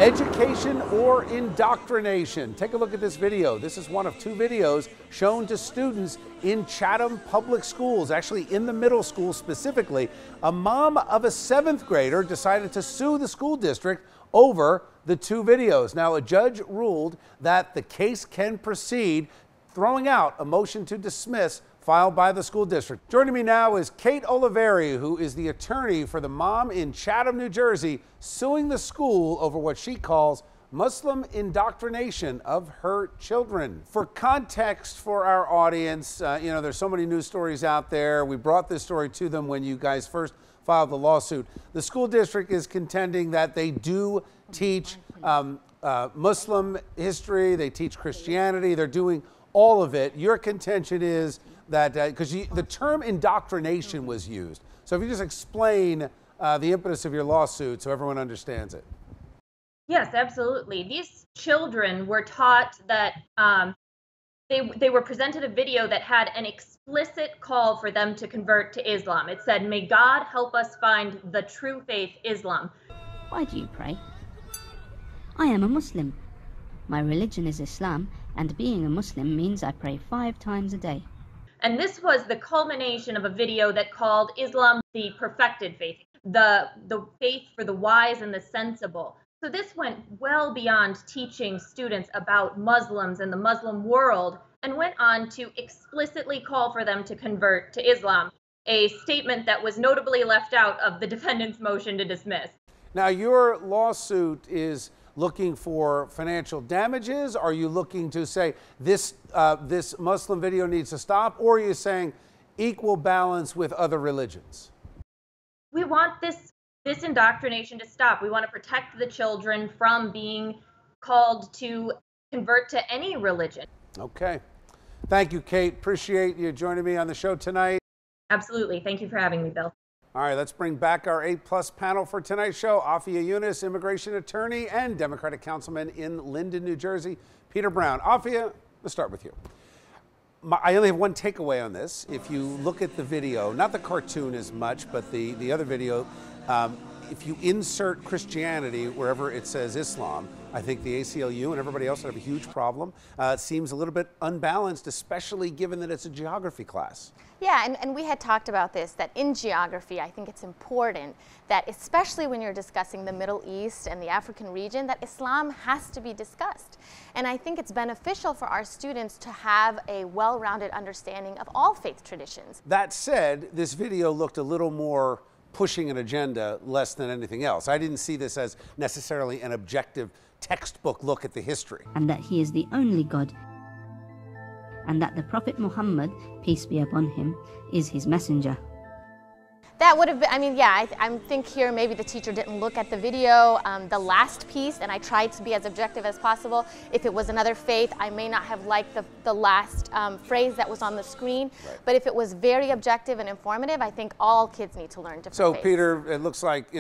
Education or indoctrination? Take a look at this video. This is one of two videos shown to students in Chatham public schools, actually in the middle school specifically. A mom of a 7th grader decided to sue the school district over the two videos. Now, a judge ruled that the case can proceed, throwing out a motion to dismiss filed by the school district. Joining me now is Kate Oliveri, who is the attorney for the mom in Chatham, New Jersey, suing the school over what she calls Muslim indoctrination of her children. For context for our audience, there's so many news stories out there. We brought this story to them when you guys first filed the lawsuit. The school district is contending that they do teach Muslim history, they teach Christianity, they're doing all of it. Your contention is that, because the term indoctrination was used. So if you just explain the impetus of your lawsuit so everyone understands it. Yes, absolutely. These children were taught that they were presented a video that had an explicit call for them to convert to Islam. It said, "May God help us find the true faith, Islam." Why do you pray? I am a Muslim. My religion is Islam, and being a Muslim means I pray 5 times a day. And this was the culmination of a video that called Islam the perfected faith, the faith for the wise and the sensible. So this went well beyond teaching students about Muslims and the Muslim world, and went on to explicitly call for them to convert to Islam, a statement that was notably left out of the defendant's motion to dismiss. Now, your lawsuit is looking for financial damages? Are you looking to say this Muslim video needs to stop? Or are you saying equal balance with other religions? We want this indoctrination to stop. We want to protect the children from being called to convert to any religion. Okay. Thank you, Kate. Appreciate you joining me on the show tonight. Absolutely. Thank you for having me, Bill. All right, let's bring back our A+ panel for tonight's show. Afia Yunus, immigration attorney and Democratic councilman in Linden, New Jersey. Peter Brown. Afia, let's start with you. I only have one takeaway on this. If you look at the video, not the cartoon as much, but the other video, if you insert Christianity wherever it says Islam, I think the ACLU and everybody else would have a huge problem. It seems a little bit unbalanced, especially given that it's a geography class. Yeah, and we had talked about this, that in geography, I think it's important that, especially when you're discussing the Middle East and the African region, that Islam has to be discussed. And I think it's beneficial for our students to have a well-rounded understanding of all faith traditions. That said, this video looked a little more pushing an agenda less than anything else. I didn't see this as necessarily an objective textbook look at the history. And that he is the only God, and that the Prophet Muhammad, peace be upon him, is his messenger. That would have been, I think here maybe the teacher didn't look at the video, the last piece, and I tried to be as objective as possible. If it was another faith, I may not have liked the last phrase that was on the screen, right. But if it was very objective and informative, I think all kids need to learn different faiths. Peter, it looks like,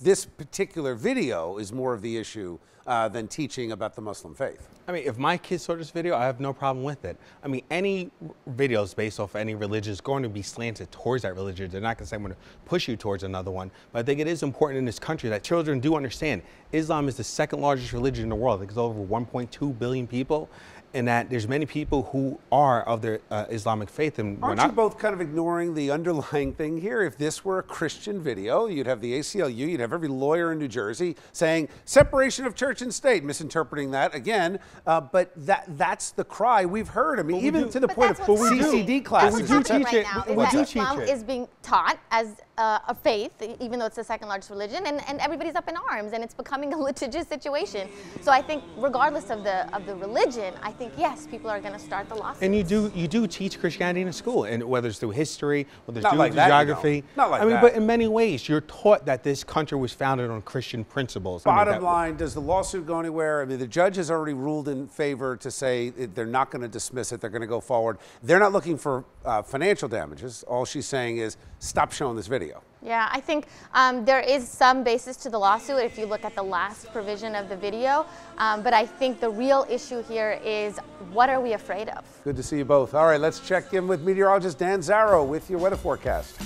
this particular video is more of the issue than teaching about the Muslim faith. I mean, if my kids saw this video, I have no problem with it. I mean, any videos based off any religion is going to be slanted towards that religion. They're not going to say I'm going to push you towards another one. But I think it is important in this country that children do understand Islam is the 2nd largest religion in the world. I think it's over 1.2 billion people. And that there's many people who are of the Islamic faith. And aren't you both kind of ignoring the underlying thing here? If this were a Christian video, you'd have the ACLU, you'd have every lawyer in New Jersey saying separation of church and state, misinterpreting that again. But that's the cry we've heard. I mean, even to the point of CCD classes. We do teach it. Islam is being taught as a faith, even though it's the 2nd largest religion, and everybody's up in arms, and it's becoming a litigious situation. So I think, regardless of the religion, I think yes, people are going to start the lawsuits. And you do teach Christianity in school, and whether it's through history, whether it's through geography. Not like that. But in many ways, you're taught that this country was founded on Christian principles. Bottom line, does the lawsuit go anywhere? I mean, the judge has already ruled in favor to say they're not going to dismiss it. They're going to go forward. They're not looking for financial damages. All she's saying is stop showing this video. Yeah, I think there is some basis to the lawsuit if you look at the last provision of the video. But I think the real issue here is, what are we afraid of? Good to see you both. All right, let's check in with meteorologist Dan Zarrow with your weather forecast.